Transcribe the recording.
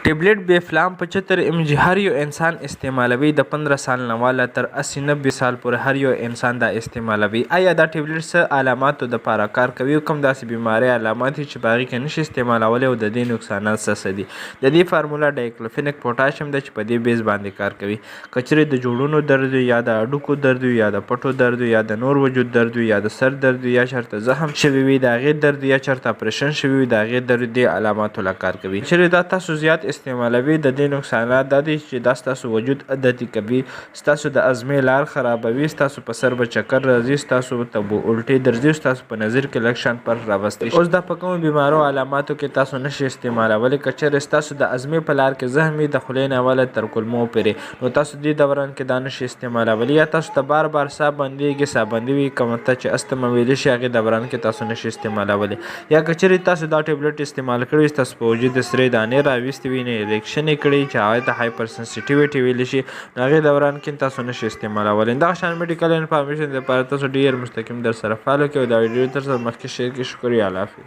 ټابلیټ بیفلام 75 ام جی هر یو انسان استعمالوي. د 15 سال نه والا تر 80-90 سال پورې هر یو انسان دا استعمالوي. آیا دا ټابلیټ څه علاماتو دپاره کار کوي او کوم داسې بیمارۍ علامات چې په هغې کې نشي استعمالولی او د دې نقصانات څه دي؟ د دې فارموله ډایکلوفینک پوټاشیم ده چې په دې بیس باندې کار کوي. که چیرې د جوړونو درد وي یا د هډوکو درد وي یا د پټو درد وي یا د نور وجود درد وي یا د سر درد وي یا چېرته زخم شوي وي د هغې درد یا چېرته اپریشن شوي وي د هغې درد دې علاماتو له کار کوي. چیرې دا تاسو زیات استعمالوي د دې نقصانات دا دي چې دا ستاسو وجود عادتي کوي، ستاسو د هضمې لار خرابوي، ستاسو په سر به چکر راځي، ستاسو ته به الټۍ درځي، ستاسو په نظر کې لږ شان پر راوستی شي. اوس دا په کومو بیمارو علاماتو کې تاسو نشئ استعمالولی. که چیرې ستاسو د هضمې په لار کې زخم وي د خولې نه اوله تر کولمو پورې، نو تاسو دې دوران کې دا نشئ استعمالولی. یا تاسو ته بار بار ساه بندېږي، ساه بندي وي کوم ته چې استما ویلی شي هغې دوران کې تاسو نشئ استعمالولی. یا که چیرې تاسو دا ټابلیټ استعمال کړی ستاسو په وجود سرې دانې راویستې وي، نه ریکشن یې کړی چې هغې ته هایپر سنسیټیویټي ویلی شي، نو هغې دوران کې تاسو نشئ استعمالولی. دغه شان میډیکل انفارمیشن دپاره تاسو ډېر مستقیم در سره فالو کړئ او دا ویډیو تر سره مخکې شیر کړئ. شکریه، الله حافظ.